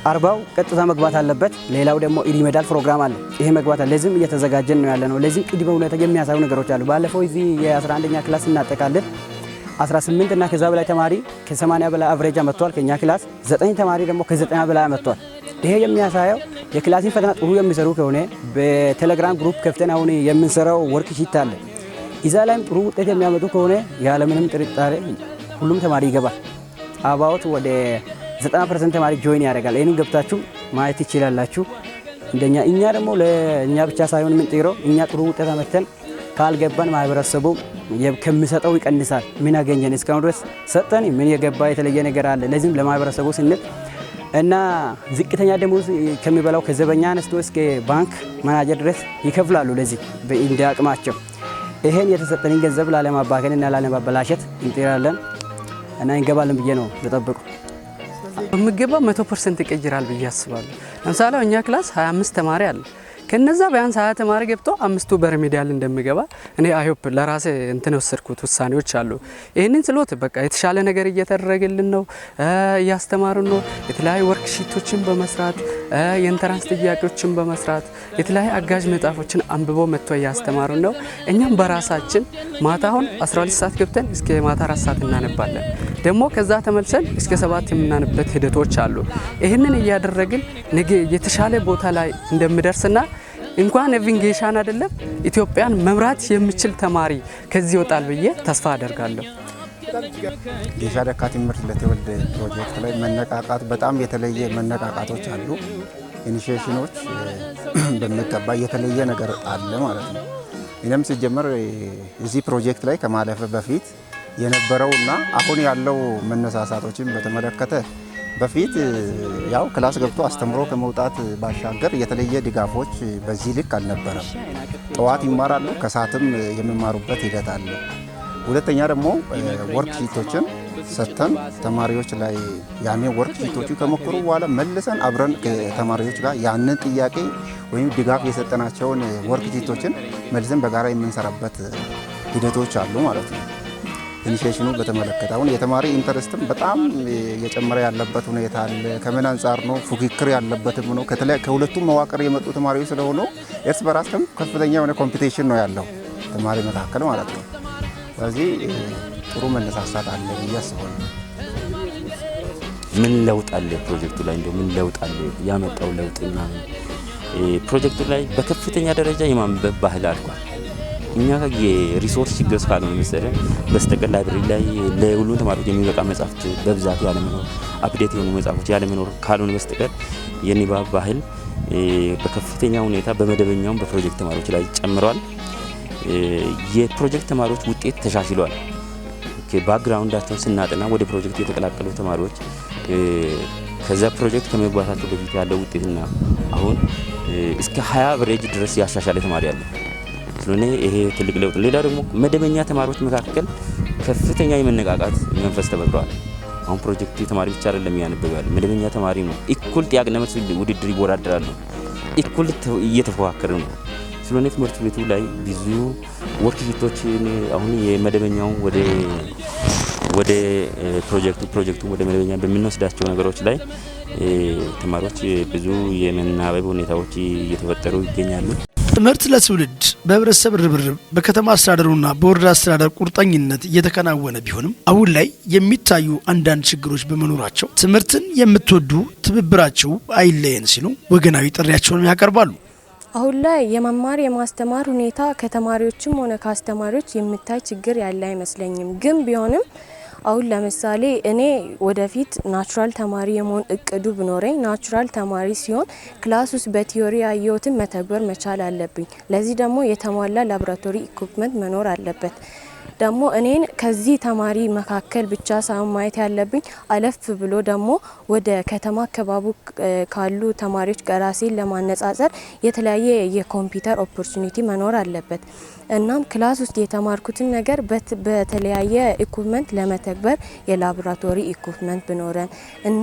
40 ቀጥታ መግባት አለበት። ሌላው ደግሞ ኢሪሜዳል ፕሮግራም አለ። ይሄ መግባት አለ። ለዚህም እየተዘጋጀን ነው ያለነው። ለዚህም ቅድመ ሁኔታ የሚያሳዩ ነገሮች አሉ። ባለፈው እዚህ የ11ኛ ክላስ እናጠቃለን 18 እና ከዛ በላይ ተማሪ ከ80 በላይ አቨሬጅ መጥቷል። ከኛ ክላስ 9 ተማሪ ደግሞ ከ90 በላይ መጥቷል። ይሄ የሚያሳየው የክላሲን ፈተና ጥሩ የሚሰሩ ከሆነ በቴሌግራም ግሩፕ ከፍተን አሁን የምንሰራው ወርክ ሺት አለ። እዛ ላይም ጥሩ ውጤት የሚያመጡ ከሆነ ያለምንም ጥርጣሬ ሁሉም ተማሪ ይገባል። አባውት ወደ 90% ተማሪ ጆይን ያደርጋል። ይሄንን ገብታችሁ ማየት ይችላላችሁ። እንደኛ እኛ ደግሞ ለኛ ብቻ ሳይሆን ምን ጥረው እኛ ጥሩ ውጤት አመተን ካልገባን ማህበረሰቡ ከሚሰጠው ይቀንሳል። ምን አገኘን እስካሁን ድረስ ሰጠን ምን የገባ የተለየ ነገር አለ? ለዚህም ለማህበረሰቡ ስንል እና ዝቅተኛ ደሞዝ ከሚበላው ከዘበኛ አንስቶ እስከ ባንክ ማናጀር ድረስ ይከፍላሉ። ለዚህ እንደ አቅማቸው ይሄን የተሰጠንን ገንዘብ ላለማባከንና ላለማበላሸት እንጥራለን እና እንገባለን ብዬ ነው ተጠብቁ። በሚገባ 100% ይቀይራል ብዬ አስባለሁ። ለምሳሌ እኛ ክላስ 25 ተማሪ አለ። ከነዛ ቢያንስ 20 ተማሪ ገብቶ 5ቱ በሪሜዲያል እንደሚገባ እኔ አይሆፕ ለራሴ እንትን ወሰድኩት ውሳኔዎች አሉ። ይሄንን ስሎት በቃ የተሻለ ነገር እየተደረገልን ነው፣ እያስተማሩን ነው። የተለያዩ ወርክ ሺቶችን በመስራት የኢንተራንስ ጥያቄዎችን በመስራት የተለያዩ አጋዥ መጽሐፎችን አንብቦ መጥቶ እያስተማሩን ነው። እኛም በራሳችን ማታ አሁን 12 ሰዓት ገብተን እስከ ማታ 4 ሰዓት እናነባለን። ደግሞ ከዛ ተመልሰን እስከ 7 የምናነብበት ሂደቶች አሉ። ይሄንን እያደረግን ነገ የተሻለ ቦታ ላይ እንደምደርስና እንኳን ቪንጌሻን አይደለም ኢትዮጵያን መምራት የሚችል ተማሪ ከዚህ ይወጣል ብዬ ተስፋ አደርጋለሁ። ጌሻ ደካ ትምህርት ለትውልድ ፕሮጀክት ላይ መነቃቃት በጣም የተለየ መነቃቃቶች አሉ። ኢኒሺዬሽኖች በሚገባ የተለየ ነገር አለ ማለት ነው። እኔም ሲጀመር እዚህ ፕሮጀክት ላይ ከማለፍ በፊት የነበረውና አሁን ያለው መነሳሳቶችን በተመለከተ በፊት ያው ክላስ ገብቶ አስተምሮ ከመውጣት ባሻገር የተለየ ድጋፎች በዚህ ልክ አልነበረም። ጠዋት ይማራሉ፣ ከሰዓትም የሚማሩበት ሂደት አለ። ሁለተኛ ደግሞ ወርክ ሺቶችን ሰጥተን ተማሪዎች ላይ ያንን ወርክ ሺቶቹ ከሞከሩ በኋላ መልሰን አብረን ከተማሪዎች ጋር ያንን ጥያቄ ወይም ድጋፍ የሰጠናቸውን ወርክ ሺቶችን መልሰን በጋራ የምንሰራበት ሂደቶች አሉ ማለት ነው። ኢኒሺዬሽኑ በተመለከተ አሁን የተማሪ ኢንተረስትም በጣም እየጨመረ ያለበት ሁኔታ አለ። ከምን አንጻር ነው? ፉክክር ያለበትም ነው። ከሁለቱም መዋቅር የመጡ ተማሪዎች ስለሆኑ እርስ በራስም ከፍተኛ የሆነ ኮምፒቲሽን ነው ያለው ተማሪ መካከል ማለት ነው። ስለዚህ ጥሩ መነሳሳት አለ ብዬ አስባለሁ። ምን ለውጥ አለ ፕሮጀክቱ ላይ? እንደው ምን ለውጥ አለ? ያመጣው ለውጥና ፕሮጀክቱ ላይ በከፍተኛ ደረጃ የማንበብ ባህል አድጓል። እኛ ጋር የሪሶርስ ችግር እስካልሆነ መሰለኝ በስተቀር ላይብረሪ ላይ ለሁሉም ተማሪዎች የሚበቃ መጽሐፍት በብዛት ያለመኖር፣ አፕዴት የሆኑ መጽሐፎች ያለመኖር ካልሆነ በስተቀር የንባብ ባህል በከፍተኛ ሁኔታ በመደበኛውም በፕሮጀክት ተማሪዎች ላይ ጨምሯል። የፕሮጀክት ተማሪዎች ውጤት ተሻሽሏል። ባክግራውንዳቸውን ስናጠና ወደ ፕሮጀክት የተቀላቀሉ ተማሪዎች ከዛ ፕሮጀክት ከመግባታቸው በፊት ያለው ውጤትና አሁን እስከ 20 አቨሬጅ ድረስ ያሻሻለ ተማሪ አለ። ስለሆነ ይሄ ትልቅ ለውጥ። ሌላ ደግሞ መደበኛ ተማሪዎች መካከል ከፍተኛ የመነቃቃት መንፈስ ተፈጥሯል። አሁን ፕሮጀክት ተማሪ ብቻ አይደለም ያነበባል፣ መደበኛ ተማሪ ነው። እኩል ጥያቄና መልስ ውድድር ይወዳደራሉ፣ እኩል እየተፎካከሩ ነው። ስለሆነ ትምህርት ቤቱ ላይ ብዙ ወርክ ሺቶችን አሁን የመደበኛው ወደ ፕሮጀክቱ ወደ መደበኛ በሚወስዳቸው ነገሮች ላይ ተማሪዎች ብዙ የመናበብ ሁኔታዎች እየተፈጠሩ ይገኛሉ። ትምህርት ለትውልድ በህብረተሰብ ርብርብ በከተማ አስተዳደሩና በወረዳ አስተዳደር ቁርጠኝነት እየተከናወነ ቢሆንም አሁን ላይ የሚታዩ አንዳንድ ችግሮች በመኖራቸው ትምህርትን የምትወዱ ትብብራቸው አይለየን ሲሉ ወገናዊ ጥሪያቸውን ያቀርባሉ። አሁን ላይ የመማር የማስተማር ሁኔታ ከተማሪዎችም ሆነ ከአስተማሪዎች የሚታይ ችግር ያለ አይመስለኝም። ግን ቢሆንም አሁን ለምሳሌ እኔ ወደፊት ናቹራል ተማሪ የመሆን እቅዱ ብኖረኝ ናቹራል ተማሪ ሲሆን ክላስ ውስጥ በቲዮሪ ያየሁትን መተግበር መቻል አለብኝ። ለዚህ ደግሞ የተሟላ ላቦራቶሪ ኢኩፕመንት መኖር አለበት። ደግሞ እኔን ከዚህ ተማሪ መካከል ብቻ ሳይሆን ማየት ያለብኝ አለፍ ብሎ ደግሞ ወደ ከተማ አካባቢ ካሉ ተማሪዎች ጋር ራሴን ለማነጻጸር የተለያየ የኮምፒውተር ኦፖርቹኒቲ መኖር አለበት። እናም ክላስ ውስጥ የተማርኩትን ነገር በተለያየ ኢኩፕመንት ለመተግበር የላቦራቶሪ ኢኩፕመንት ብኖረን እና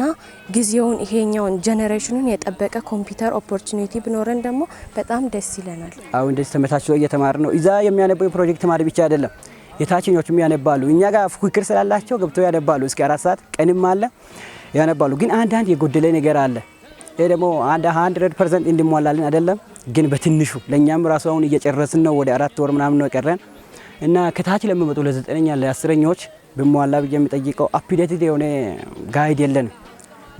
ጊዜውን ይሄኛውን ጄኔሬሽኑን የጠበቀ ኮምፒውተር ኦፖርቹኒቲ ብኖረን ደግሞ በጣም ደስ ይለናል። አሁን እንደዚህ ተመታችቶ እየተማር ነው። እዛ የሚያነበው የፕሮጀክት ተማሪ ብቻ አይደለም፣ የታችኞቹም ያነባሉ። እኛ ጋር ፉክክር ስላላቸው ገብተው ያነባሉ። እስከ 4 ሰዓት ቀንም አለ ያነባሉ። ግን አንዳንድ የጎደለ ነገር አለ። ይሄ ደግሞ 100% እንዲሟላልን አይደለም፣ ግን በትንሹ ለኛም ራሱ አሁን እየጨረስን ነው። ወደ 4 ወር ምናምን ነው ቀረን እና ከታች ለሚመጡ ለ9ኛ ለ10ኞች በመዋላ ብዬ የሚጠይቀው አፕዴትድ የሆነ ጋይድ የለንም።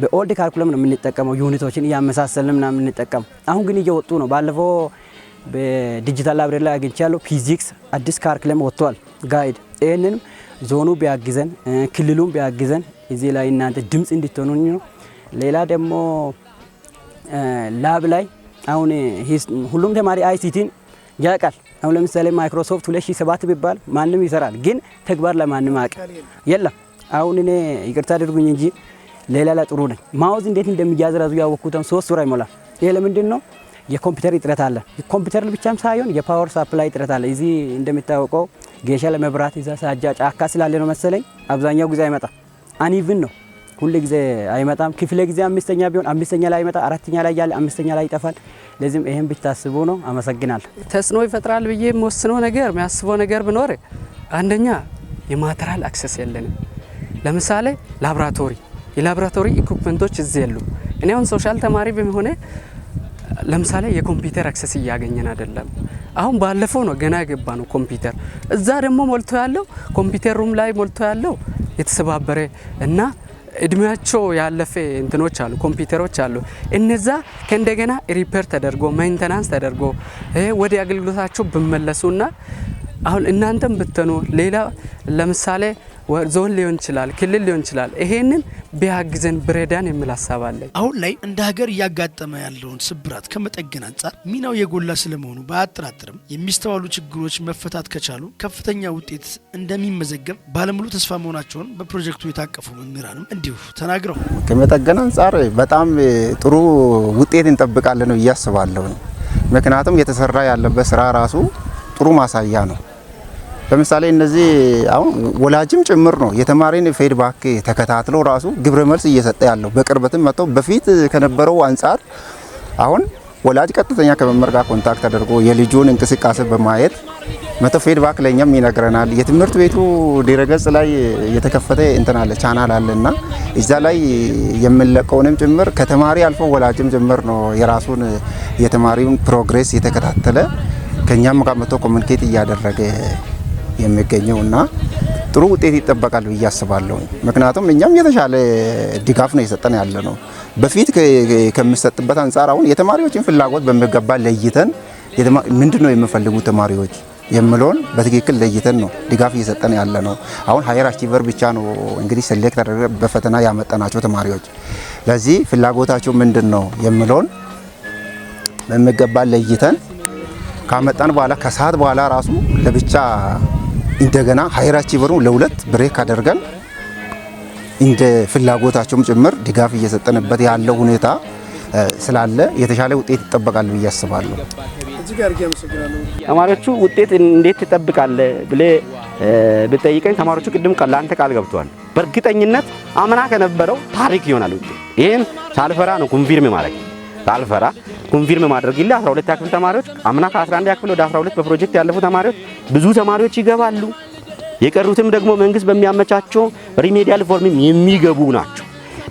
በኦልድ ካሪኩለም ነው የምንጠቀመው ዩኒቶችን እያመሳሰልን ምናምን የምንጠቀም። አሁን ግን እየወጡ ነው። ባለፈው በዲጂታል ላይብረሪ ላይ አግኝቻለሁ። ፊዚክስ አዲስ ካሪኩለም ወጥቷል ጋይድ። ይህንን ዞኑ ቢያግዘን ክልሉም ቢያግዘን እዚህ ላይ እናንተ ድምጽ እንድትሆኑኝ ነው። ሌላ ደግሞ ላብ ላይ አሁን ሁሉም ተማሪ አይሲቲን ያውቃል። አሁን ለምሳሌ ማይክሮሶፍት 2007 ቢባል ማንም ይሰራል፣ ግን ተግባር ለማንም አቅ የለም። አሁን እኔ ይቅርታ አድርጉኝ እንጂ ሌላ ላይ ጥሩ ነኝ። ማውዝ እንዴት እንደሚያዝ ራሱ ያወቅኩትም 3 ወር አይሞላ። ይሄ ለምንድን ነው? የኮምፒውተር እጥረት አለ። የኮምፒውተር ብቻም ሳይሆን የፓወር ሳፕላይ እጥረት አለ። እዚህ እንደሚታወቀው ጌሻ ለመብራት እዛ ሳጃ ጫካ ስላለ ነው መሰለኝ አብዛኛው ጊዜ አይመጣ። አንኢቭን ነው፣ ሁሉ ጊዜ አይመጣም። ክፍለ ጊዜ 5ኛ ቢሆን 5ኛ ላይ አይመጣ፣ 4ኛ ላይ ያለ 5ኛ ላይ ይጠፋል። ለዚህም ይሄን ብታስቡ ነው። አመሰግናለሁ። ተጽዕኖ ይፈጥራል ብዬ የምወስነው ነገር የሚያስበው ነገር ቢኖር አንደኛ የማቴሪያል አክሰስ የለንም። ለምሳሌ ላብራቶሪ የላብራቶሪ ኢኩፕመንቶች እዚህ የሉ። እኔ አሁን ሶሻል ተማሪ በመሆኔ ለምሳሌ የኮምፒውተር አክሰስ እያገኘን አይደለም። አሁን ባለፈው ነው ገና የገባ ነው ኮምፒውተር። እዛ ደግሞ ሞልቶ ያለው ኮምፒውተር ሩም ላይ ሞልቶ ያለው የተሰባበረ እና እድሜያቸው ያለፈ እንትኖች አሉ፣ ኮምፒውተሮች አሉ። እነዛ ከእንደገና ሪፔር ተደርጎ ሜንቴናንስ ተደርጎ ወደ አገልግሎታቸው ብመለሱና አሁን እናንተም ብትኑ ሌላ ለምሳሌ ዞን ሊሆን ይችላል፣ ክልል ሊሆን ይችላል፣ ይሄንን ቢያግዘን ብረዳን የሚል ሀሳብ አለ። አሁን ላይ እንደ ሀገር እያጋጠመ ያለውን ስብራት ከመጠገን አንጻር ሚናው የጎላ ስለመሆኑ ባያጠራጥርም የሚስተዋሉ ችግሮች መፈታት ከቻሉ ከፍተኛ ውጤት እንደሚመዘገብ ባለሙሉ ተስፋ መሆናቸውን በፕሮጀክቱ የታቀፉ መምህራንም እንዲሁ ተናግረው ከመጠገን አንጻር በጣም ጥሩ ውጤት እንጠብቃለን ነው እያስባለሁ። ምክንያቱም የተሰራ ያለበት ስራ ራሱ ጥሩ ማሳያ ነው። ለምሳሌ እነዚህ አሁን ወላጅም ጭምር ነው የተማሪን ፊድባክ ተከታትሎ ራሱ ግብረ መልስ እየሰጠ ያለው በቅርበትም መጥቶ በፊት ከነበረው አንጻር አሁን ወላጅ ቀጥተኛ ከመምህር ጋር ኮንታክት አድርጎ የልጁን እንቅስቃሴ በማየት መጥቶ ፊድባክ ለኛም ይነግረናል። የትምህርት ቤቱ ድረገጽ ላይ የተከፈተ እንትናለ ቻናል አለና እዛ ላይ የምንለቀውንም ጭምር ከተማሪ አልፎ ወላጅም ጭምር ነው የራሱን የተማሪውን ፕሮግሬስ የተከታተለ ከኛም ጋር መጥቶ ኮሙኒኬት እያደረገ የሚገኘውና ጥሩ ውጤት ይጠበቃል ብዬ አስባለሁ። ምክንያቱም እኛም የተሻለ ድጋፍ ነው የሰጠን ያለ ነው። በፊት ከሚሰጥበት አንጻር አሁን የተማሪዎችን ፍላጎት በሚገባ ለይተን ምንድነው የሚፈልጉ ተማሪዎች የሚለውን በትክክል ለይተን ነው ድጋፍ እየሰጠን ያለ ነው። አሁን ሃየር አቺቨር ብቻ ነው እንግዲህ ሴሌክት አድርገን በፈተና ያመጣናቸው ተማሪዎች። ለዚህ ፍላጎታቸው ምንድነው የሚለውን በሚገባ ለይተን ካመጣን በኋላ ከሰዓት በኋላ ራሱ ለብቻ እንደገና ሃየር አቺቨሩን ለሁለት ብሬክ አድርገን እንደ ፍላጎታቸውም ጭምር ድጋፍ እየሰጠንበት ያለው ሁኔታ ስላለ የተሻለ ውጤት ይጠበቃል ብዬ አስባለሁ። ተማሪዎቹ ውጤት እንዴት ይጠብቃል ብለ በጠይቀኝ ተማሪዎቹ ቅድም ላንተ ቃል ገብተዋል። በእርግጠኝነት አምና ከነበረው ታሪክ ይሆናል ውጤት። ይሄን ሳልፈራ ነው ኮንፊርም ማለት ሳልፈራ ኮንፊርም ማድረግ ይላ 12 ያክፍል ተማሪዎች አምና ከ11 ያክፍል ወደ 12 በፕሮጀክት ያለፉ ተማሪዎች ብዙ ተማሪዎች ይገባሉ። የቀሩትም ደግሞ መንግስት በሚያመቻቸው ሪሜዲያል ፎርም የሚገቡ ናቸው።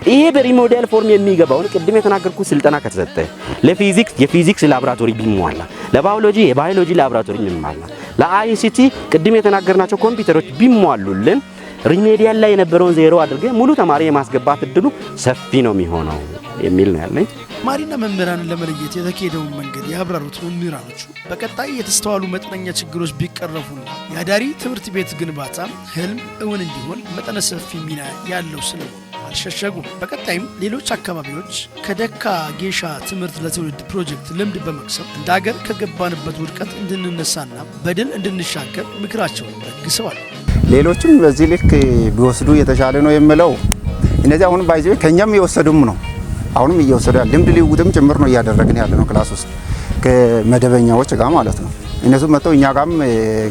ይሄ በሪሜዲያል ፎርም የሚገባውን ቅድም የተናገርኩት ስልጠና ከተሰጠ ለፊዚክስ የፊዚክስ ላብራቶሪ ቢሟላ፣ ለባዮሎጂ የባዮሎጂ ላብራቶሪ ቢሟላ፣ ለአይሲቲ ቅድም የተናገርናቸው ኮምፒውተሮች ቢሟሉልን ሪሜዲያል ላይ የነበረውን ዜሮ አድርገን ሙሉ ተማሪ የማስገባት እድሉ ሰፊ ነው የሚሆነው የሚል ነው ያለኝ። ተማሪና መምህራንን ለመለየት የተካሄደውን መንገድ ያብራሩት መምህራኖቹ በቀጣይ የተስተዋሉ መጠነኛ ችግሮች ቢቀረፉና የአዳሪ ትምህርት ቤት ግንባታ ህልም እውን እንዲሆን መጠነ ሰፊ ሚና ያለው ስለሆነ አልሸሸጉም። በቀጣይም ሌሎች አካባቢዎች ከደካ ጌሻ ትምህርት ለትውልድ ፕሮጀክት ልምድ በመቅሰም እንደ ሀገር ከገባንበት ውድቀት እንድንነሳና በድል እንድንሻገር ምክራቸውን ለግሰዋል። ሌሎችም በዚህ ልክ ቢወስዱ የተሻለ ነው የምለው እነዚህ አሁን ባይዘው ከኛም የወሰዱም ነው አሁንም እየወሰዱ ያለ ልምድ ሊውጥም ጭምር ነው እያደረግን ያለ ነው ክላስ ውስጥ ከመደበኛዎች ጋር ማለት ነው። እነሱ መጥተው እኛ ጋርም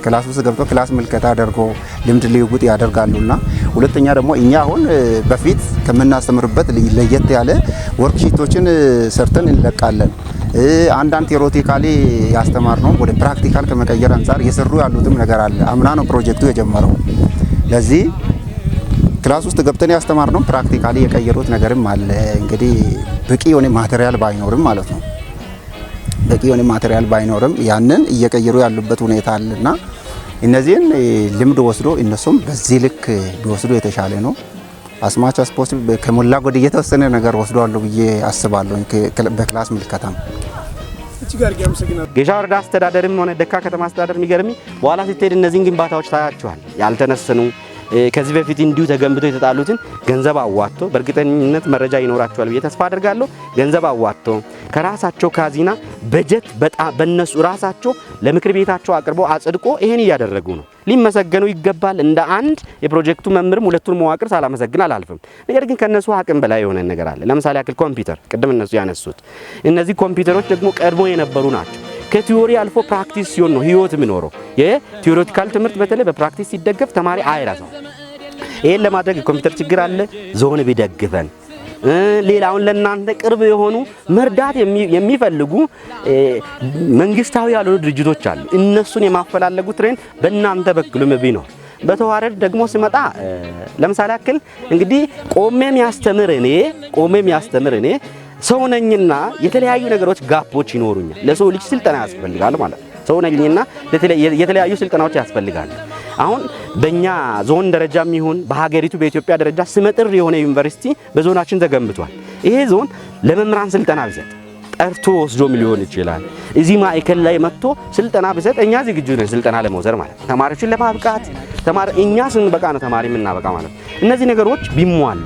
ክላስ ውስጥ ገብተው ክላስ ምልከታ አድርጎ ልምድ ሊውጥ ያደርጋሉና ሁለተኛ ደግሞ እኛ አሁን በፊት ከምናስተምርበት ለየት ያለ ወርክሺቶችን ሰርተን እንለቃለን። አንዳንድ ቴዎሬቲካሊ ያስተማርነው ወደ ፕራክቲካል ከመቀየር አንፃር እየሰሩ ያሉትም ነገር አለ። አምና ነው ፕሮጀክቱ የጀመረው። ለዚህ ክላስ ውስጥ ገብተን ያስተማርነው ፕራክቲካሊ የቀየሩት ነገርም አለ። እንግዲህ በቂ የሆነ ማቴሪያል ባይኖርም ማለት ነው በቂ የሆነ ማቴሪያል ባይኖርም ያንን እየቀየሩ ያሉበት ሁኔታ አለና እነዚህን ልምድ ወስዶ እነሱም በዚህ ልክ ቢወስዱ የተሻለ ነው። አስማች አስፖስ ከሞላ ጎደል የተወሰነ ነገር ወስዷል ብዬ አስባለሁ። በክላስ ምልከታም ጌሻ ወረዳ አስተዳደርም ሆነ ደካ ከተማ አስተዳደር የሚገርሚ በኋላ ስትሄድ እነዚህን ግንባታዎች ታያቸዋል። ያልተነሰኑ ከዚህ በፊት እንዲሁ ተገንብቶ የተጣሉትን ገንዘብ አዋጥቶ በእርግጠኝነት መረጃ ይኖራቸዋል ብዬ ተስፋ አደርጋለሁ። ገንዘብ አዋጥቶ ከራሳቸው ካዚና በጀት በእነሱ ራሳቸው ለምክር ቤታቸው አቅርቦ አጽድቆ ይሄን እያደረጉ ነው። ሊመሰገኑ ይገባል። እንደ አንድ የፕሮጀክቱ መምርም ሁለቱን መዋቅር ሳላመሰግን አላልፍም። ነገር ግን ከነሱ አቅም በላይ የሆነ ነገር አለ። ለምሳሌ ያክል ኮምፒውተር ቅድም እነሱ ያነሱት እነዚህ ኮምፒውተሮች ደግሞ ቀድሞ የነበሩ ናቸው። ከቲዮሪ አልፎ ፕራክቲስ ሲሆን ነው ህይወት የሚኖረው። የቲዮሪቲካል ትምህርት በተለይ በፕራክቲስ ሲደገፍ ተማሪ አይረሳው። ይሄን ለማድረግ የኮምፒውተር ችግር አለ። ዞን ቢደግፈን ሌላውን ለናንተ ቅርብ የሆኑ መርዳት የሚፈልጉ መንግስታዊ ያልሆኑ ድርጅቶች አሉ። እነሱን የማፈላለጉ ትሬንድ በእናንተ በኩልም ቢኖር በተዋረድ ደግሞ ሲመጣ ለምሳሌ ያክል እንግዲህ ቆሜ የሚያስተምር እኔ ሰው ነኝና የተለያዩ ነገሮች ጋፖች ይኖሩኛል። ለሰው ልጅ ስልጠና ያስፈልጋል ማለት ሰው ነኝና የተለያዩ ስልጠናዎች ያስፈልጋል። አሁን በእኛ ዞን ደረጃም ይሁን በሀገሪቱ በኢትዮጵያ ደረጃ ስመጥር የሆነ ዩኒቨርሲቲ በዞናችን ተገንብቷል። ይሄ ዞን ለመምህራን ስልጠና ቢሰጥ ጠርቶ ወስዶም ሊሆን ይችላል። እዚህ ማዕከል ላይ መጥቶ ስልጠና ቢሰጥ እኛ ዝግጁ ነን ስልጠና ለመውሰድ ማለት ተማሪዎችን ለማብቃት እኛ ስንበቃ ነው ተማሪ የምናበቃ ማለት እነዚህ ነገሮች ቢሟሉ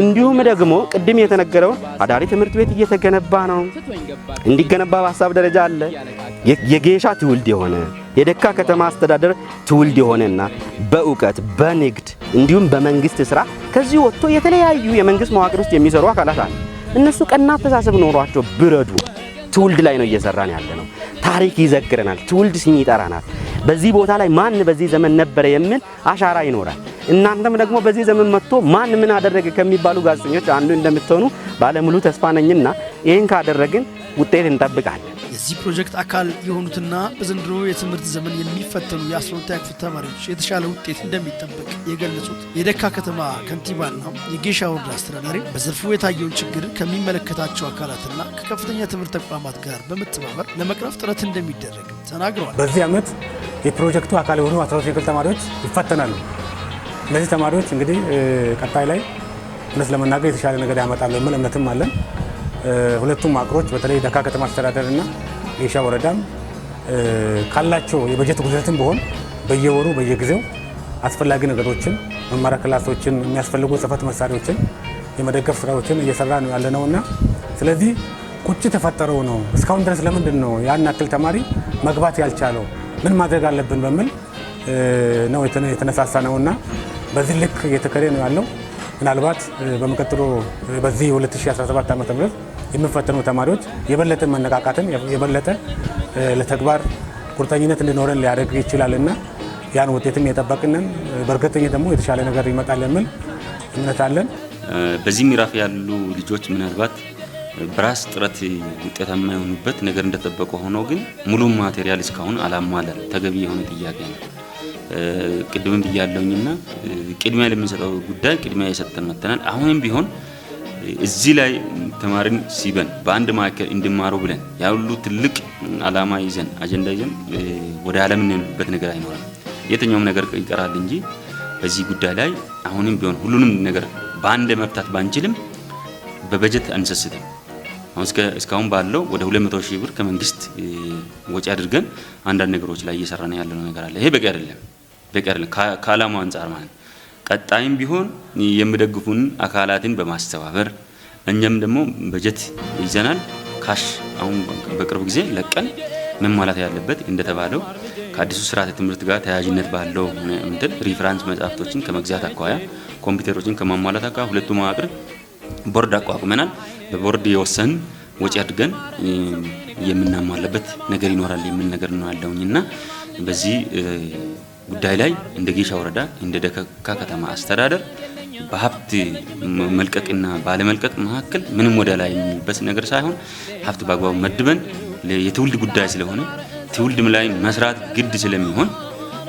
እንዲሁም ደግሞ ቅድም የተነገረው አዳሪ ትምህርት ቤት እየተገነባ ነው። እንዲገነባ በሀሳብ ደረጃ አለ። የጌሻ ትውልድ የሆነ የደካ ከተማ አስተዳደር ትውልድ የሆነና በእውቀት በንግድ እንዲሁም በመንግስት ስራ ከዚህ ወጥቶ የተለያዩ የመንግስት መዋቅር ውስጥ የሚሰሩ አካላት አሉ። እነሱ ቀና አስተሳሰብ ኖሯቸው ብረዱ ትውልድ ላይ ነው እየሰራን ያለ ነው። ታሪክ ይዘክረናል። ትውልድ ሲም ይጠራናል። በዚህ ቦታ ላይ ማን በዚህ ዘመን ነበረ የሚል አሻራ ይኖራል። እናንተም ደግሞ በዚህ ዘመን መጥቶ ማን ምን አደረገ ከሚባሉ ጋዜጠኞች አንዱ እንደምትሆኑ ባለሙሉ ተስፋ ነኝና ይሄን ካደረግን ውጤት እንጠብቃለን። የዚህ ፕሮጀክት አካል የሆኑትና በዘንድሮ የትምህርት ዘመን የሚፈተኑ የ12ኛ ክፍል ተማሪዎች የተሻለ ውጤት እንደሚጠበቅ የገለጹት የደካ ከተማ ከንቲባና የጌሻ ወረዳ አስተዳዳሪ በዘርፉ የታየውን ችግር ከሚመለከታቸው አካላትና ከከፍተኛ ትምህርት ተቋማት ጋር በመተባበር ለመቅረፍ ጥረት እንደሚደረግ ተናግረዋል። በዚህ ዓመት የፕሮጀክቱ አካል የሆኑ 12ኛ ክፍል ተማሪዎች ይፈተናሉ። እነዚህ ተማሪዎች እንግዲህ ቀጣይ ላይ እውነት ለመናገር የተሻለ ነገር ያመጣሉ የሚል እምነትም አለን። ሁለቱም ማዕከሎች በተለይ ደካ ከተማ አስተዳደርና ጌሻ ወረዳም ካላቸው የበጀት ጉድለትም ቢሆን በየወሩ በየጊዜው አስፈላጊ ነገሮችን መማሪያ ክላሶችን የሚያስፈልጉ ጽህፈት መሳሪያዎችን የመደገፍ ስራዎችን እየሰራ ነው ያለነውና ስለዚህ ቁጭ ተፈጠረው ነው እስካሁን ድረስ ለምንድን ነው ያን ያክል ተማሪ መግባት ያልቻለው ምን ማድረግ አለብን በሚል ነው የተነሳሳ ነውና በዚህ ልክ እየተከረ ነው ያለው። ምናልባት በመቀጠሉ በዚህ 2017 ዓ.ም የሚፈተኑ ተማሪዎች የበለጠ መነቃቃትን የበለጠ ለተግባር ቁርጠኝነት እንዲኖረን ሊያደርግ ይችላልና ያን ውጤትም የጠበቅንን በእርግጠኛ ደግሞ የተሻለ ነገር ይመጣል የሚል እምነት አለን። በዚህ ምዕራፍ ያሉ ልጆች ምናልባት በራስ ጥረት ውጤታማ የሆኑበት ነገር እንደተጠበቀ ሆኖ ግን ሙሉ ማቴሪያል እስካሁን አላሟላም። ተገቢ የሆነ ጥያቄ ነው። ቅድምም ብያለሁኝና ቅድሚያ ለምንሰጠው ጉዳይ ቅድሚያ የሰጠን መተናል። አሁንም ቢሆን እዚህ ላይ ተማሪን ሲበን በአንድ ማዕከል እንዲማሩ ብለን ያ ሁሉ ትልቅ አላማ ይዘን አጀንዳ ይዘን ወደ ዓለም እንሄድበት ነገር አይኖርም። የትኛውም ነገር ይቀራል እንጂ በዚህ ጉዳይ ላይ አሁንም ቢሆን ሁሉንም ነገር በአንድ መፍታት ባንችልም በበጀት አንሰስትም። እስካሁን ባለው ወደ 200 ሺህ ብር ከመንግስት ወጪ አድርገን አንዳንድ ነገሮች ላይ እየሰራን ያለው ነገር አለ። ይሄ በቂ አይደለም ከዓላማው አንፃር ማለት ቀጣይም ቢሆን የሚደግፉን አካላትን በማስተባበር እኛም ደግሞ በጀት ይዘናል። ካሽ አሁን በቅርብ ጊዜ ለቀን መሟላት ያለበት እንደተባለው ከአዲሱ ስርዓተ ትምህርት ጋር ተያያዥነት ባለው እንትን ሪፈራንስ መጽሐፍቶችን ከመግዛት አኳያ ኮምፒውተሮችን ከማሟላት አኳያ ሁለቱ መዋቅር ቦርድ አቋቁመናል። በቦርድ የወሰን ወጪ አድርገን የምናሟላበት ነገር ይኖራል የሚል ነገር ነው ያለውኝና በዚህ ጉዳይ ላይ እንደ ጌሻ ወረዳ እንደ ደካ ከተማ አስተዳደር በሀብት መልቀቅና ባለመልቀቅ መካከል ምንም ወደ ላይ የሚልበት ነገር ሳይሆን ሀብት በአግባቡ መድበን የትውልድ ጉዳይ ስለሆነ ትውልድም ላይ መስራት ግድ ስለሚሆን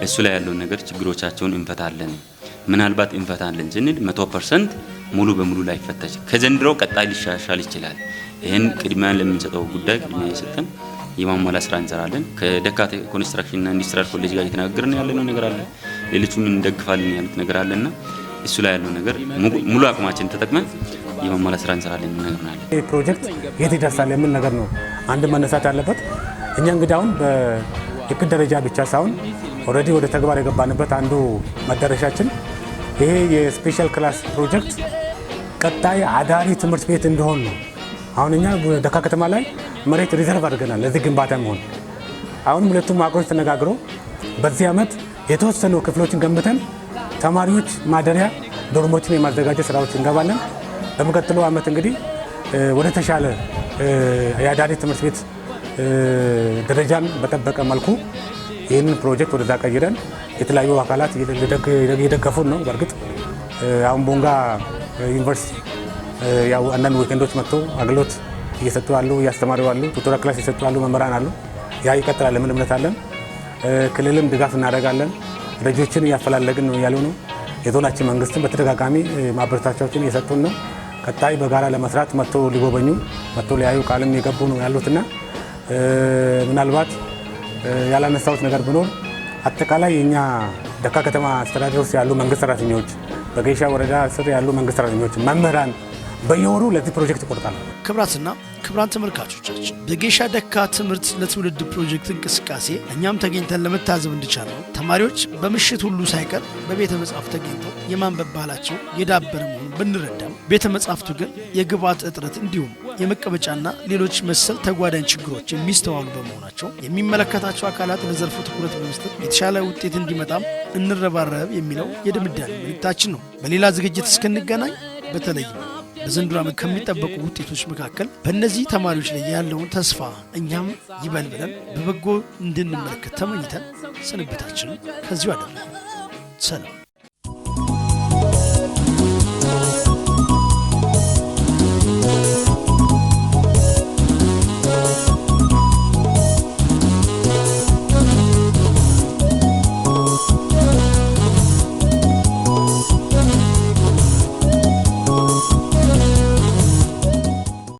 እሱ ላይ ያለውን ነገር ችግሮቻቸውን እንፈታለን። ምናልባት እንፈታለን ስንል 100% ሙሉ በሙሉ ላይ ፈታች ከዘንድሮ ቀጣይ ሊሻሻል ይችላል። ይሄን ቅድሚያ ለምንሰጠው ጉዳይ ቅድሚያ እየሰጠን የማሟላት ስራ እንሰራለን። ከደካ ኮንስትራክሽንና ኢንዱስትሪያል ኮሌጅ ጋር እየተነጋገርን ያለነው ነገር አለ። ሌሎቹም እንደግፋለን ያሉት ነገር አለና እሱ ላይ ያለው ነገር ሙሉ አቅማችን ተጠቅመን የማሟላት ስራ እንሰራለን እናገርናለን። ይህ ፕሮጀክት የት ይደርሳል የሚል ነገር ነው አንድ መነሳት ያለበት። እኛ እንግዲህ አሁን በእቅድ ደረጃ ብቻ ሳይሆን ኦልሬዲ ወደ ተግባር የገባንበት አንዱ መዳረሻችን ይሄ የስፔሻል ክላስ ፕሮጀክት ቀጣይ አዳሪ ትምህርት ቤት እንደሆን ነው። አሁን እኛ ደካ ከተማ ላይ መሬት ሪዘርቭ አድርገናል ለዚህ ግንባታ መሆን። አሁን ሁለቱም ማዕከሎች ተነጋግረው በዚህ ዓመት የተወሰኑ ክፍሎችን ገንብተን ተማሪዎች ማደሪያ ዶርሞችን የማዘጋጀት ስራዎች እንገባለን። በሚቀጥለው ዓመት እንግዲህ ወደ ተሻለ የአዳሪ ትምህርት ቤት ደረጃን በጠበቀ መልኩ ይህንን ፕሮጀክት ወደዛ ቀይረን የተለያዩ አካላት እየደገፉን ነው። በእርግጥ አሁን ቦንጋ ዩኒቨርሲቲ ያው አንዳንድ ዊኬንዶች መጥተው አገልግሎት እየሰጡ ያሉ እያስተማሩ ያሉ ቱቶሪያል ክላስ እየሰጡ ያሉ መምህራን አሉ። ያ ይቀጥላል ምን እምነት አለን። ክልልም ድጋፍ እናደርጋለን። ልጆችን እያፈላለግን ነው ያሉ ነው። የዞናችን መንግስትም በተደጋጋሚ ማበረታቻዎችን እየሰጡን ነው። ቀጣይ በጋራ ለመስራት መጥቶ ሊጎበኙ መጥቶ ሊያዩ ቃልም የገቡ ነው ያሉትና ምናልባት ያላነሳሁት ነገር ቢኖር አጠቃላይ የኛ ደካ ከተማ አስተዳደር ውስጥ ያሉ መንግስት ሰራተኞች፣ በጌሻ ወረዳ ስር ያሉ መንግስት ሰራተኞች፣ መምህራን በየወሩ ለዚህ ፕሮጀክት ይቆርጣሉ። ክቡራትና ክቡራን ተመልካቾቻችን በጌሻ ደካ ትምህርት ለትውልድ ፕሮጀክት እንቅስቃሴ እኛም ተገኝተን ለመታዘብ እንድቻለው ተማሪዎች በምሽት ሁሉ ሳይቀር በቤተ መጻሕፍት ተገኝተው የማንበብ ባህላቸው የዳበረ መሆኑን ብንረዳም ቤተ መጻሕፍቱ ግን የግብዓት እጥረት እንዲሁም የመቀመጫና ሌሎች መሰል ተጓዳኝ ችግሮች የሚስተዋሉ በመሆናቸው የሚመለከታቸው አካላት ለዘርፉ ትኩረት በመስጠት የተሻለ ውጤት እንዲመጣም እንረባረብ የሚለው የድምዳሜ መልእክታችን ነው። በሌላ ዝግጅት እስክንገናኝ በተለይም በዘንድሮ ዓመት ከሚጠበቁ ውጤቶች መካከል በእነዚህ ተማሪዎች ላይ ያለውን ተስፋ እኛም ይበል ብለን በበጎ እንድንመለከት ተመኝተን ስንብታችንን ከዚሁ አደረግን። ሰላም።